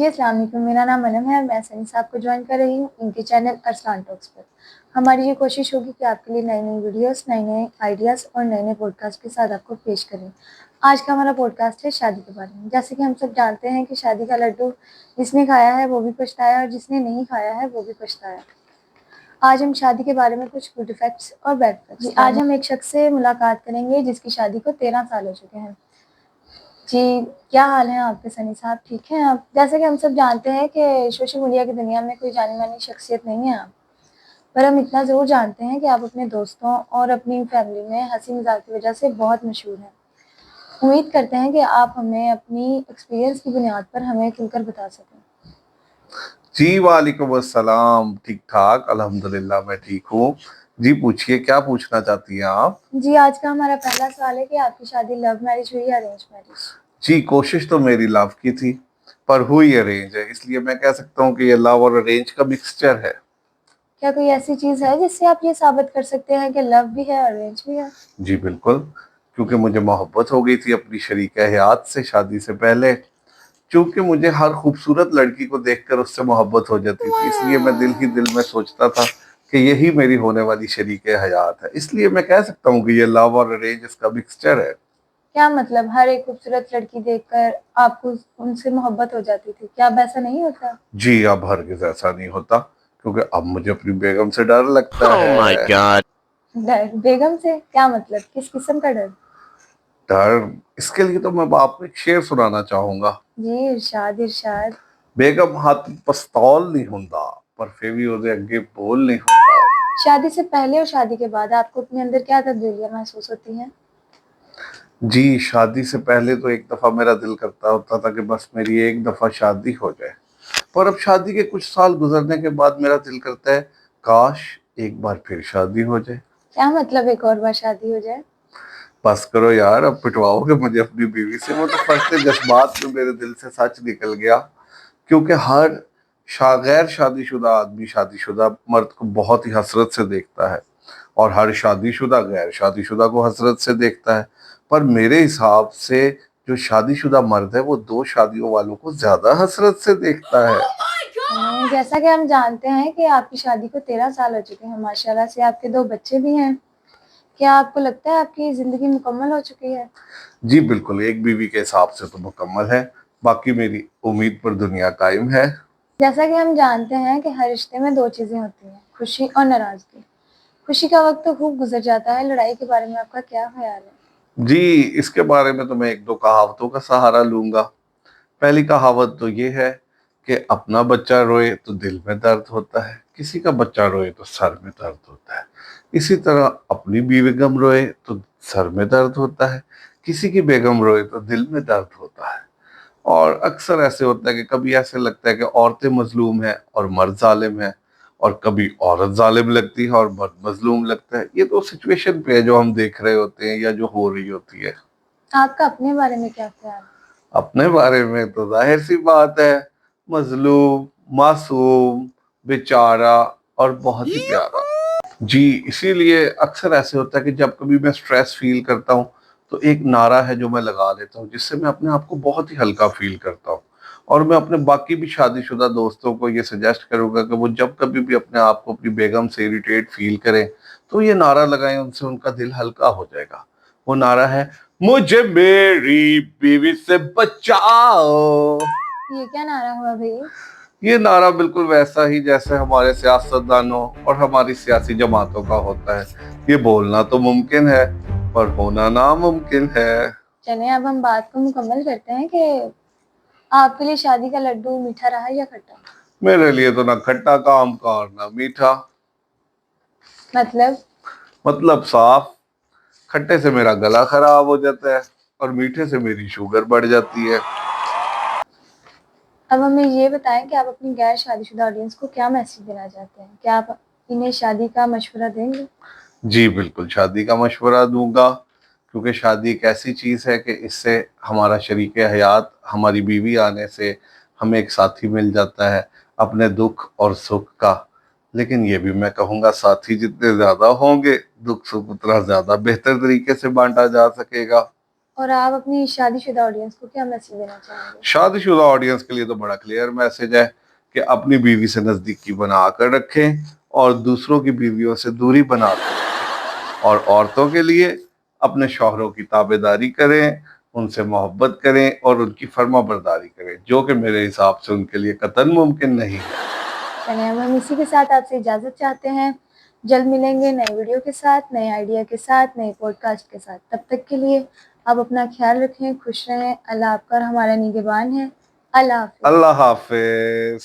जी अस्सलाम वालेकुम, मेरा नाम अनम है और मैं सनी साहब को ज्वाइन कर रही हूँ इनके चैनल अरसलान टॉक्स पर। हमारी ये कोशिश होगी कि आपके लिए नई नई वीडियोस, नए नए आइडियाज़ और नए नए पॉडकास्ट के साथ आपको पेश करें। आज का हमारा पॉडकास्ट है शादी के बारे में। जैसे कि हम सब जानते हैं कि शादी का लड्डू जिसने खाया है वो भी पछताया और जिसने नहीं खाया है वो भी पछताया। आज हम शादी के बारे में कुछ गुड इफेक्ट्स और बैड इफेक्ट्स। जी आज हम एक शख्स से मुलाकात करेंगे जिसकी शादी को 13 साल हो चुके हैं। जी, क्या हाल है आपके सनी साहब, ठीक हैं आप? जैसे कि हम सब जानते हैं कि सोशल मीडिया की दुनिया में कोई जानी-मानी शख्सियत नहीं है आप, पर हम इतना ज़रूर जानते हैं कि आप अपने दोस्तों और अपनी फैमिली में हँसी-मज़ाक की वजह से बहुत मशहूर हैं। उम्मीद करते हैं कि आप हमें अपनी एक्सपीरियंस की बुनियाद पर हमें खुलकर बता सकें। जी वालेकुम अस्सलाम। ठीक ठाक, अल्हम्दुलिल्लाह मैं ठीक हूँ। जी पूछिए, क्या पूछना चाहती हैं आप? जी, आज का हमारा पहला सवाल है कि आपकी शादी लव मैरिज हुई या अरेंज मैरिज? जी कोशिश तो मेरी लव की थी, पर हुई अरेंज है, इसलिए मैं कह सकता हूँ कि ये लव और अरेंज का मिक्सचर है। क्या कोई ऐसी चीज़ है जिससे आप ये साबित कर सकते हैं कि लव भी है, अरेंज भी है? जी बिल्कुल, क्योंकि मुझे मोहब्बत हो गई थी अपनी शरीक हयात से शादी से पहले। चूंकि मुझे हर खूबसूरत लड़की को देखकर उससे मोहब्बत हो जाती थी, इसलिए मैं दिल ही दिल में सोचता था कि यही मेरी होने वाली शरीक हयात है। इसलिए मैं कह सकता हूँ कि ये लव और अरेंज इसका मिक्सचर है। क्या मतलब हर एक खूबसूरत लड़की देखकर आपको उनसे मोहब्बत हो जाती थी? क्या अब ऐसा नहीं होता? जी अब हरगिज ऐसा नहीं होता, क्योंकि अब मुझे अपनी बेगम से डर लगता Oh my है। God. डर? बेगम से? क्या मतलब? किस किस्म का डर? डर, इसके लिए तो मैं आपको एक शेर सुनाना चाहूंगा। जी, इरशाद इरशाद। बेगम हाथ पिस्तौल नहीं हुंदा, पर फिर भी ਉਹਦੇ ਅੱਗੇ बोल नहीं हुंदा। शादी से पहले और शादी के बाद आपको अपने अंदर क्या तब्दीलियां महसूस होती हैं? जी शादी से पहले तो एक दफा मेरा दिल करता होता था कि बस मेरी एक दफा शादी हो जाए, पर अब शादी के कुछ साल गुजरने के बाद मेरा दिल करता है काश एक बार फिर शादी हो जाए। क्या मतलब एक और बार शादी हो जाए? बस करो यार, अब पिटवाओगे मुझे अपनी बीवी से। वो तो फर्स्ट जज्बात में मेरे दिल से सच निकल गया, क्योंकि हर गैर शादीशुदा आदमी शादीशुदा मर्द को बहुत ही हसरत से देखता है, और हर शादीशुदा गैर शादीशुदा को हसरत से देखता है। पर मेरे हिसाब से जो शादीशुदा मर्द है वो दो शादियों वालों को ज्यादा हसरत से देखता है। जैसा कि हम जानते हैं कि आपकी शादी को 13 साल हो चुके हैं, माशाल्लाह से आपके 2 बच्चे भी हैं। क्या आपको लगता है आपकी जिंदगी मुकम्मल हो चुकी है? जी बिल्कुल, एक बीवी के हिसाब से तो मुकम्मल है, बाकी मेरी उम्मीद पर दुनिया कायम है। जैसा कि हम जानते हैं कि हर रिश्ते में 2 चीजें होती हैं, खुशी और नाराजगी। खुशी का वक्त तो खूब गुजर जाता है, लड़ाई के बारे में आपका क्या ख्याल है? जी इसके बारे में तो मैं एक दो कहावतों का सहारा लूंगा। पहली कहावत तो ये है कि अपना बच्चा रोए तो दिल में दर्द होता है, किसी का बच्चा रोए तो सर में दर्द होता है। इसी तरह अपनी बेगम रोए तो सर में दर्द होता है, किसी की बेगम रोए तो दिल में दर्द होता है। और अक्सर ऐसे होता है कि कभी ऐसे लगता है कि औरतें मजलूम हैं और मर्द जालिम है, और कभी औरत जालिम लगती है और मर्द मजलूम लगता है। ये तो सिचुएशन पे है जो हम देख रहे होते हैं या जो हो रही होती है। आपका अपने बारे में क्या ख्याल है? अपने बारे में तो जाहिर सी बात है, मजलूम, मासूम, बेचारा और बहुत ही प्यारा। जी इसीलिए अक्सर ऐसे होता है कि जब कभी मैं स्ट्रेस फील करता हूँ तो एक नारा है जो मैं लगा लेता हूँ, जिससे मैं अपने आप को बहुत ही हल्का फील करता हूँ। और मैं अपने बाकी भी शादीशुदा दोस्तों को ये सजेस्ट करूंगा कि वो जब कभी भी अपने आप को अपनी बेगम से इरिटेट फील करें तो ये नारा लगाएं, उनसे उनका दिल हल्का हो जाएगा। वो नारा है, मुझे मेरी बीवी से बचाओ। ये क्या नारा हुआ भई? ये नारा बिल्कुल वैसा ही जैसे हमारे सियासतदानों और हमारी सियासी जमातों का होता है। ये बोलना तो मुमकिन है, पर होना नामुमकिन है। चलें अब हम बात को मुकम्मल करते हैं कि आपके लिए शादी का लड्डू मीठा रहा या खट्टा? मेरे लिए तो ना खट्टा काम का और ना मीठा। मतलब? मतलब साफ, खट्टे से मेरा गला खराब हो जाता है और मीठे से मेरी शुगर बढ़ जाती है। अब हमें ये बताएं कि आप अपनी गैर शादीशुदा ऑडियंस को क्या मैसेज देना चाहते हैं? क्या आप इन्हें शादी का मशवरा देंगे? जी बिल्कुल, शादी का मशवरा दूंगा, क्योंकि शादी एक ऐसी चीज़ है कि इससे हमारा शरीक हयात, हमारी बीवी आने से हमें एक साथी मिल जाता है अपने दुख और सुख का। लेकिन ये भी मैं कहूँगा, साथी जितने ज़्यादा होंगे दुख सुख उतना ज़्यादा बेहतर तरीके से बांटा जा सकेगा। اور آپ اپنی شادی شدہ آڈینس کو کیا میسج دینا چاہیں گے؟ شادی شدہ آڈینس کے لیے تو بڑا کلیئر میسج ہے کہ اپنی بیوی سے نزدیکی بنا کر رکھیں اور دوسروں کی بیویوں سے دوری بنا کر رکھیں، اور عورتوں کے لیے اپنے شوہروں کی تابع داری کریں، ان سے محبت کریں اور ان کی فرما برداری کریں، جو کہ میرے حساب سے ان کے لیے قطعاً ممکن نہیں ہے۔ چلیں اب ہم اسی کے ساتھ آپ سے اجازت چاہتے ہیں، جلد ملیں گے نئے ویڈیو کے ساتھ، نئے آئیڈیا کے ساتھ، نئے پوڈ کاسٹ کے ساتھ۔ تب تک کے لیے آپ اپنا خیال رکھیں، خوش رہیں، اللہ آپ کا اور ہمارا نگہبان ہے۔ اللہ حافظ۔ اللہ حافظ۔